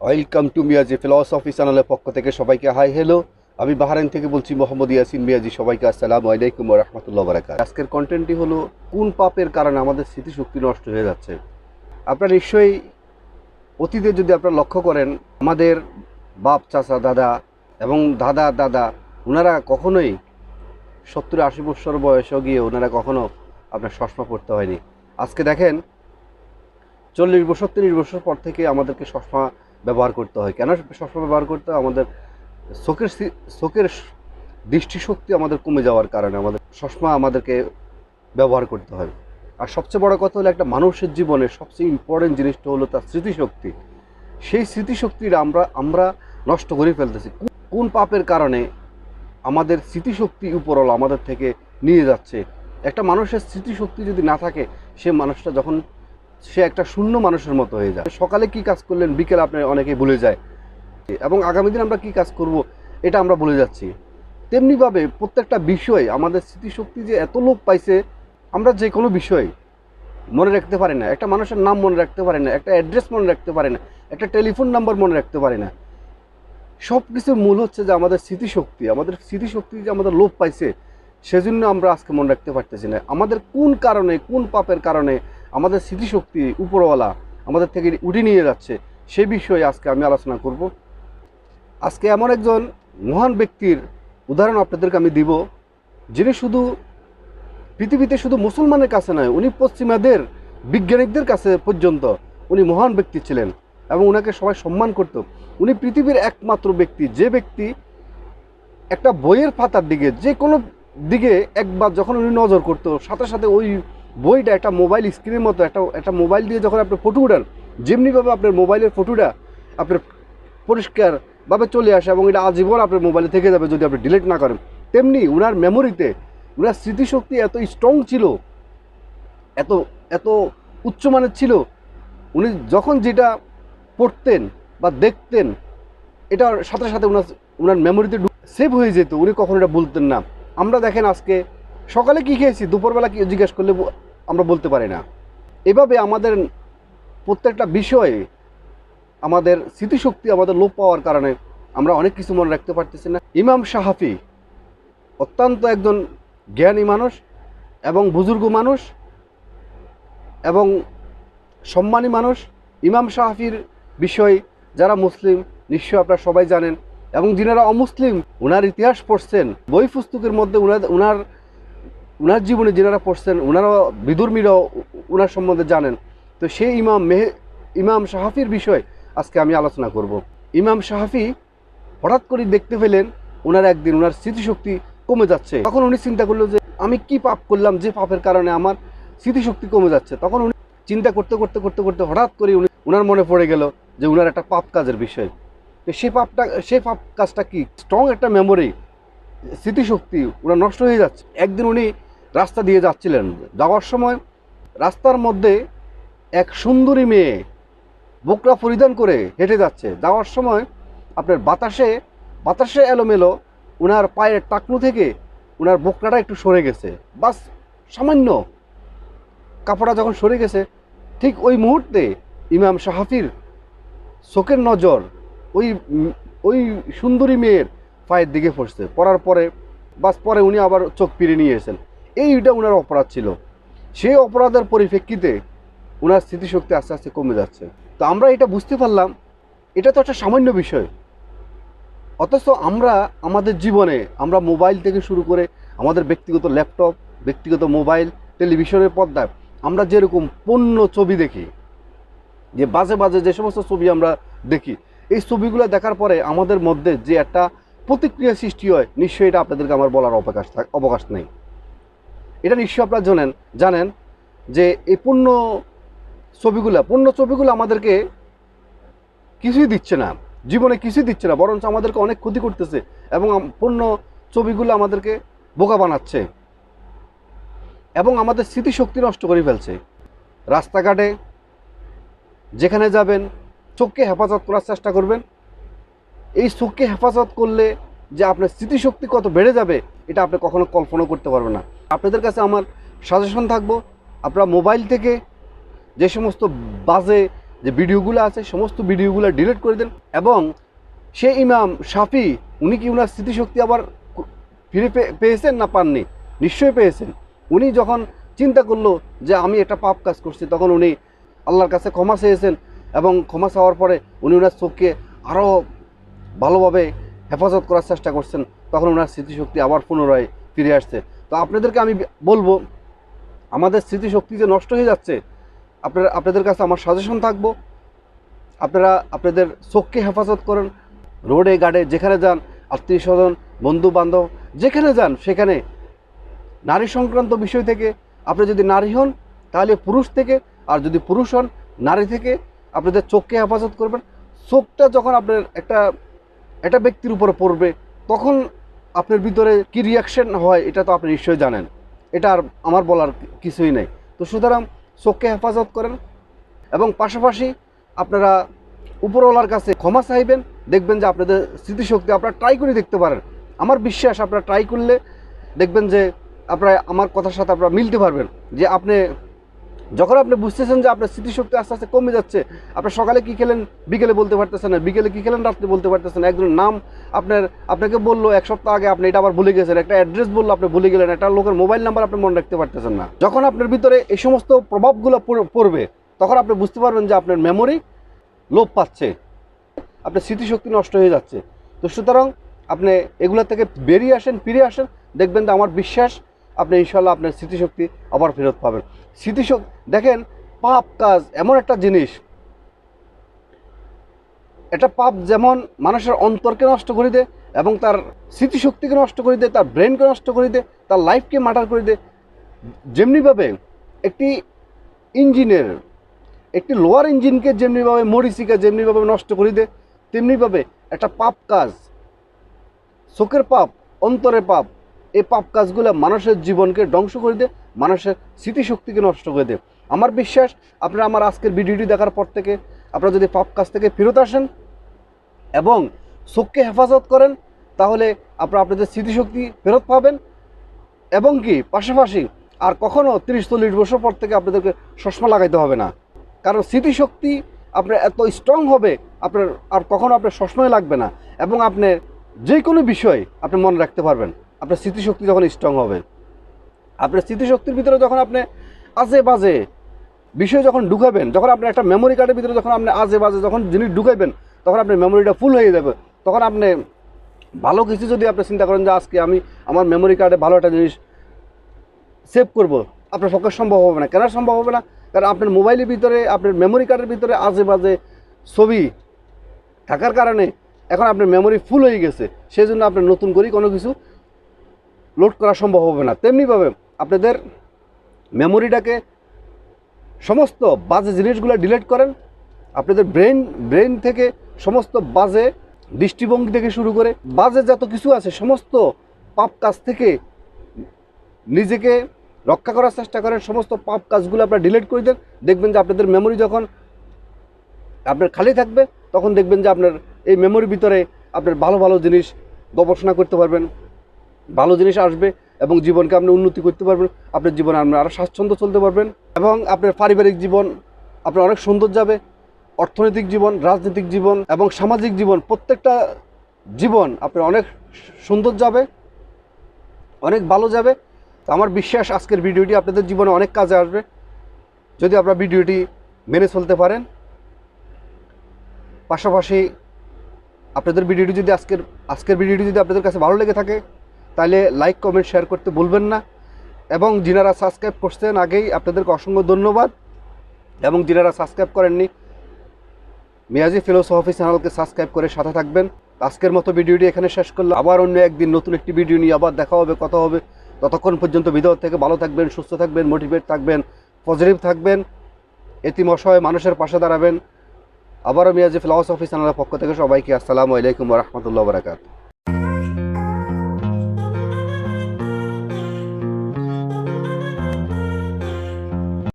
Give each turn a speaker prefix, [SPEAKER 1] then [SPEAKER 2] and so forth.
[SPEAKER 1] Welcome to Miyaji philosophy চ্যানেলের পক্ষ থেকে সবাইকে হাই হ্যালো। আমি বাহারাইন থেকে বলছি মোহাম্মদ ইয়াসিন মিয়াজি। সবাইকে আসসালামু আলাইকুম ওয়া রাহমাতুল্লাহি ওয়া বারাকাতুহু। আজকের কন্টেন্টটি হলো কোন পাপের কারণে আমাদের স্মৃতিশক্তি নষ্ট হয়ে যাচ্ছে। আপনারা নিশ্চয়ই অতীতে যদি আপনারা লক্ষ্য করেন, আমাদের বাপ চাচা দাদা এবং দাদা দাদা ওনারা কখনোই 70-80 বছর বয়সে গিয়ে ওনারা কখনো আপনার চশমা পড়তে হয়নি। আজকে দেখেন 40 বছর 30 বছর পর থেকে আমাদেরকে চশমা ব্যবহার করতে হয়। কেন চশমা ব্যবহার করতে হয়? আমাদের চোখের দৃষ্টিশক্তি আমাদের কমে যাওয়ার কারণে আমাদের চশমা আমাদেরকে ব্যবহার করতে হয়। আর সবচেয়ে বড় কথা হলো, একটা মানুষের জীবনে সবচেয়ে ইম্পর্টেন্ট জিনিসটা হলো তার স্মৃতিশক্তি। সেই স্মৃতিশক্তিটা আমরা নষ্ট করে ফেলতেছি। কোন পাপের কারণে আমাদের স্মৃতিশক্তি উপরওয়ালা আমাদের থেকে নিয়ে যাচ্ছে? একটা মানুষের স্মৃতিশক্তি যদি না থাকে, সে মানুষটা যখন সে একটা শূন্য মানুষের মতো হয়ে যায়। সকালে কি কাজ করলেন বিকেল আপনি অনেকে ভুলে যায়, এবং আগামী দিন আমরা কি কাজ করব এটা আমরা ভুলে যাচ্ছি। তেমনিভাবে প্রত্যেকটা বিষয় আমাদের স্মৃতিশক্তি যে এত লোপ পাইছে, আমরা যে কোনো বিষয় মনে রাখতে পারি না। একটা মানুষের নাম মনে রাখতে পারি না, একটা অ্যাড্রেস মনে রাখতে পারি না, একটা টেলিফোন নাম্বার মনে রাখতে পারি না। সব কিছুর মূল হচ্ছে যে আমাদের স্মৃতিশক্তি যে আমাদের লোপ পাইছে, সেজন্য আমরা আজকে মনে রাখতে পারতেছি না। আমাদের কোন কারণে, কোন পাপের কারণে আমাদের স্মৃতিশক্তি উপরওয়ালা আমাদের থেকে উঠে নিয়ে যাচ্ছে, সে বিষয়ে আজকে আমি আলোচনা করব। আজকে এমন একজন মহান ব্যক্তির উদাহরণ আপনাদেরকে আমি দিব, যিনি শুধু পৃথিবীতে শুধু মুসলমানের কাছে নয়, উনি পশ্চিমাদের বিজ্ঞানিকদের কাছে পর্যন্ত উনি মহান ব্যক্তি ছিলেন এবং ওনাকে সবাই সম্মান করত। উনি পৃথিবীর একমাত্র ব্যক্তি, যে ব্যক্তি একটা বইয়ের পাতার দিকে, যে কোনো দিকে একবার যখন উনি নজর করতো, সাথে সাথে ওই বইটা একটা মোবাইল স্ক্রিনের মতো, একটা মোবাইল দিয়ে যখন আপনি ফটো উঠান, যেমনিভাবে আপনার মোবাইলের ফটোটা আপনার পরিষ্কারভাবে চলে আসে এবং এটা আজীবন আপনার মোবাইলে থেকে যাবে যদি আপনি ডিলিট না করেন, তেমনি ওনার মেমোরিতে ওনার স্মৃতিশক্তি এত স্ট্রং ছিল, এত এত উচ্চমানের ছিল। উনি যখন যেটা পড়তেন বা দেখতেন, এটার সাথে সাথে ওনার মেমোরিতে সেভ হয়ে যেত। উনি কখনো এটা বলতেন না। আমরা দেখেন আজকে সকালে কী খেয়েছি, দুপুরবেলা কি জিজ্ঞেস করলে আমরা বলতে পারি না। এভাবে আমাদের প্রত্যেকটা বিষয়ে আমাদের স্মৃতিশক্তি আমাদের লোপ পাওয়ার কারণে আমরা অনেক কিছু মনে রাখতে পারতেছি না। ইমাম শাফি অত্যন্ত একজন জ্ঞানী মানুষ এবং বুজুর্গ মানুষ এবং সম্মানী মানুষ। ইমাম শাফির বিষয় যারা মুসলিম নিশ্চয় আপনারা সবাই জানেন, এবং যিনারা অমুসলিম ওনার ইতিহাস পড়ছেন, বই পুস্তকের মধ্যে ওনার জীবনে যিনারা পড়ছেন, ওনারা বিধর্মীরাও ওনার সম্বন্ধে জানেন। তো সেই ইমাম শাফির বিষয় আজকে আমি আলোচনা করব। ইমাম শাফি হঠাৎ করে দেখতে পেলেন ওনার একদিন ওনার স্মৃতিশক্তি কমে যাচ্ছে। তখন উনি চিন্তা করলো যে আমি কি পাপ করলাম যে পাপের কারণে আমার স্মৃতিশক্তি কমে যাচ্ছে। তখন উনি চিন্তা করতে করতে করতে করতে হঠাৎ করে ওনার মনে পড়ে গেল যে ওনার একটা পাপ কাজের বিষয়। তো সেই পাপ কাজটা কি? স্ট্রং একটা মেমোরি, স্মৃতিশক্তি ওনার নষ্ট হয়ে যাচ্ছে। একদিন উনি রাস্তা দিয়ে যাচ্ছিলেন, যাওয়ার সময় রাস্তার মধ্যে এক সুন্দরী মেয়ে বোকরা পরিধান করে হেঁটে যাচ্ছে। যাওয়ার সময় আপনার বাতাসে এলোমেলো ওনার পায়ের টাকনু থেকে ওনার বোকরাটা একটু সরে গেছে, বাস সামান্য কাপড়টা যখন সরে গেছে, ঠিক ওই মুহূর্তে ইমাম শাফির চোখের নজর ওই সুন্দরী মেয়ের পায়ের দিকে পড়ছে। পড়ার পরে উনি আবার চোখ ফিরে নিয়ে এসেছেন। এইটা ওনার অপরাধ ছিল। সেই অপরাধের পরিপ্রেক্ষিতে ওনার স্মৃতিশক্তি আস্তে আস্তে কমে যাচ্ছে। তো আমরা এটা বুঝতে পারলাম, এটা তো একটা সামান্য বিষয়। অথচ আমরা আমাদের জীবনে আমরা মোবাইল থেকে শুরু করে আমাদের ব্যক্তিগত ল্যাপটপ, ব্যক্তিগত মোবাইল, টেলিভিশনের পর্দায় আমরা যেরকম পণ্য ছবি দেখি, যে বাজে বাজে যে সমস্ত ছবি আমরা দেখি, এই ছবিগুলো দেখার পরে আমাদের মধ্যে যে একটা প্রতিক্রিয়া সৃষ্টি হয়, নিশ্চয়ই এটা আপনাদেরকে আমার বলার অবকাশ নেই। এটা নিশ্চয়ই আপনারা জানেন যে এই পণ্য ছবিগুলো আমাদেরকে কিছুই দিচ্ছে না, জীবনে কিছুই দিচ্ছে না, বরঞ্চ আমাদেরকে অনেক ক্ষতি করতেছে এবং পণ্য ছবিগুলো আমাদেরকে বোকা বানাচ্ছে এবং আমাদের স্মৃতিশক্তি নষ্ট করে ফেলছে। রাস্তাঘাটে যেখানে যাবেন চোখকে হেফাজত করার চেষ্টা করবেন। এই চোখকে হেফাজত করলে যে আপনার স্মৃতিশক্তি কত বেড়ে যাবে, এটা আপনি কখনো কল্পনা করতে পারবেন না। আপনাদের কাছে আমার সাজেশন থাকবো, আপনারা মোবাইল থেকে যে সমস্ত বাজে যে ভিডিওগুলো আছে সমস্ত ভিডিওগুলো ডিলিট করে দেন। এবং সে ইমাম শাফি উনি কি ওনার স্মৃতিশক্তি আবার ফিরে পেয়েছেন না পাননি? নিশ্চয়ই পেয়েছেন। উনি যখন চিন্তা করলো যে আমি একটা পাপ কাজ করছি, তখন উনি আল্লাহর কাছে ক্ষমা চেয়েছেন এবং ক্ষমা চাওয়ার পরে উনি ওনার চোখকে আরও ভালোভাবে হেফাজত করার চেষ্টা করছেন, তখন ওনার স্মৃতিশক্তি আবার পুনরায় ফিরে আসছে। তো আপনাদেরকে আমি বলবো, আমাদের স্মৃতিশক্তি যে নষ্ট হয়ে যাচ্ছে, আপনাদের কাছে আমার সাজেশন থাকবো, আপনারা আপনাদের চোখকে হেফাজত করেন। রোডে ঘাটে যেখানে যান, আত্মীয় স্বজন বন্ধু বান্ধব যেখানে যান, সেখানে নারী সংক্রান্ত বিষয় থেকে আপনি যদি নারী হন তাহলে পুরুষ থেকে, আর যদি পুরুষ হন নারী থেকে আপনাদের চোখকে হেফাজত করবেন। চোখটা যখন আপনার একটা ব্যক্তির উপরে পড়বে, তখন আপনার ভিতরে কি রিয়াকশন হয় এটা তো আপনি নিশ্চয়ই জানেন, এটা আর আমার বলার কিছুই নেই। তো সুতরাং চোখকে হেফাজত করেন এবং পাশাপাশি আপনারা উপরওয়ালার কাছে ক্ষমা চাইবেন। দেখবেন যে আপনাদের স্মৃতিশক্তি আপনারা ট্রাই করে দেখতে পারেন। আমার বিশ্বাস আপনারা ট্রাই করলে দেখবেন যে আপনারা আমার কথার সাথে আপনারা মিলতে পারবেন। যে যখন আপনি বুঝতেছেন যে আপনার স্মৃতিশক্তি আস্তে আস্তে কমে যাচ্ছে, আপনার সকালে কী খেলেন বিকেলে বলতে পারতেছেন না, বিকেলে কী খেলেন রাত্রে বলতে পারতেছেন না, একজনের নাম আপনাকে বললো 1 সপ্তাহ আগে, আপনি এটা আবার ভুলে গেছেন, একটা অ্যাড্রেস বললো আপনি ভুলে গেলেন, একটা লোকের মোবাইল নাম্বার আপনি মনে রাখতে পারতেছেন না। যখন আপনার ভিতরে এই সমস্ত প্রভাবগুলো পড়বে, তখন আপনি বুঝতে পারবেন যে আপনার মেমোরি লোপ পাচ্ছে, আপনার স্মৃতিশক্তি নষ্ট হয়ে যাচ্ছে। তো সুতরাং আপনি এগুলো থেকে বেরিয়ে আসেন, ফিরে আসেন, দেখবেন যে আমার বিশ্বাস আপনি ইনশাল্লাহ আপনার স্মৃতিশক্তি আবার ফেরত পাবেন। স্মৃতিশক্তি দেখেন, পাপ কাজ এমন একটা জিনিস, এটা পাপ যেমন মানুষের অন্তরকে নষ্ট করে দেয় এবং তার স্মৃতিশক্তিকে নষ্ট করে দেয়, তার ব্রেনকে নষ্ট করে দেয়, তার লাইফকে মার্ডার করে দেয়। যেমনিভাবে একটি ইঞ্জিনের একটি লোয়ার ইঞ্জিনকে যেমনিভাবে মরিচিকা যেমনিভাবে নষ্ট করে দেয়, তেমনিভাবে একটা পাপ কাজ, চোখের পাপ, অন্তরের পাপ, এই পাপ কাজগুলো মানুষের জীবনকে ধ্বংস করে দেয়, মানুষের স্মৃতিশক্তিকে নষ্ট করে দেয়। আমার বিশ্বাস আপনারা আমার আজকের ভিডিওটি দেখার পর থেকে আপনারা যদি পাপ কাজ থেকে ফেরত আসেন এবং চোখকে হেফাজত করেন, তাহলে আপনাদের স্মৃতিশক্তি ফেরত পাবেন। এবং কি পাশাপাশি আর কখনও 30-40 বছর পর থেকে আপনাদেরকে চশমা লাগাইতে হবে না, কারণ স্মৃতিশক্তি আপনার এত স্ট্রং হবে, আপনার আর কখনো আপনার চশমাই লাগবে না এবং আপনি যে কোনো বিষয় আপনি মনে রাখতে পারবেন। আপনার স্মৃতিশক্তি যখন স্ট্রং হবে, আপনার স্মৃতিশক্তির ভিতরে যখন আপনি আজে বাজে বিষয় যখন ঢুকাবেন, যখন আপনি একটা মেমোরি কার্ডের ভিতরে যখন আপনি আজে বাজে যখন জিনিস ঢুকাইবেন, তখন আপনার মেমোরিটা ফুল হয়ে যাবে। তখন আপনি ভালো কিছু যদি আপনি চিন্তা করেন যে আজকে আমি আমার মেমোরি কার্ডে ভালো একটা জিনিস সেভ করব, আপনার পক্ষে সম্ভব হবে না। কেন সম্ভব হবে না? কারণ আপনার মোবাইলের ভিতরে, আপনার মেমোরি কার্ডের ভিতরে আজে বাজে ছবি থাকার কারণে এখন আপনার মেমোরি ফুল হয়ে গেছে, সেই জন্য আপনার নতুন করে কোনো কিছু লোড করা সম্ভব হবে না। তেমনিভাবে আপনাদের মেমোরিটাকে সমস্ত বাজে জিনিসগুলো ডিলিট করেন। আপনাদের ব্রেন থেকে সমস্ত বাজে দৃষ্টিভঙ্গি থেকে শুরু করে বাজে যত কিছু আছে সমস্ত পাপ কাজ থেকে নিজেকে রক্ষা করার চেষ্টা করেন। সমস্ত পাপ কাজগুলো আপনারা ডিলিট করে দেন। দেখবেন যে আপনাদের মেমোরি যখন আপনার খালি থাকবে, তখন দেখবেন যে আপনার এই মেমোরির ভিতরে আপনার ভালো ভালো জিনিস গবেষণা করতে পারবেন, ভালো জিনিস আসবে এবং জীবনকে আপনি উন্নতি করতে পারবেন। আপনার জীবনে আপনি আরও স্বাচ্ছন্দ্য চলতে পারবেন এবং আপনার পারিবারিক জীবন আপনার অনেক সুন্দর যাবে। অর্থনৈতিক জীবন, রাজনৈতিক জীবন এবং সামাজিক জীবন, প্রত্যেকটা জীবন আপনার অনেক সুন্দর যাবে, অনেক ভালো যাবে। আমার বিশ্বাস আজকের ভিডিওটি আপনাদের জীবনে অনেক কাজে আসবে যদি আপনারা ভিডিওটি মেনে চলতে পারেন। পাশাপাশি আপনাদের ভিডিওটি যদি আজকের ভিডিওটি যদি আপনাদের কাছে ভালো লেগে থাকে, তাহলে লাইক কমেন্ট শেয়ার করতে ভুলবেন না। এবং যিনারা সাবস্ক্রাইব করছেন আগেই আপনাদেরকে অসংখ্য ধন্যবাদ, এবং যিনারা সাবস্ক্রাইব করেননি মিয়াজি ফিলোসফি চ্যানেলকে সাবস্ক্রাইব করে সাথে থাকবেন। আজকের মতো ভিডিওটি এখানে শেষ করলাম। আবার অন্য একদিন নতুন একটি ভিডিও নিয়ে আবার দেখা হবে, কথা হবে। ততক্ষণ পর্যন্ত ভিতর থেকে ভালো থাকবেন, সুস্থ থাকবেন, মোটিভেট থাকবেন, পজিটিভ থাকবেন, এতিম অসহায় মানুষের পাশে দাঁড়াবেন। আবারও মিয়াজি ফিলোসফি চ্যানেলের পক্ষ থেকে সবাইকে আসসালামু আলাইকুম ওয়া রাহমাতুল্লাহি ওয়া বারাকাতুহু।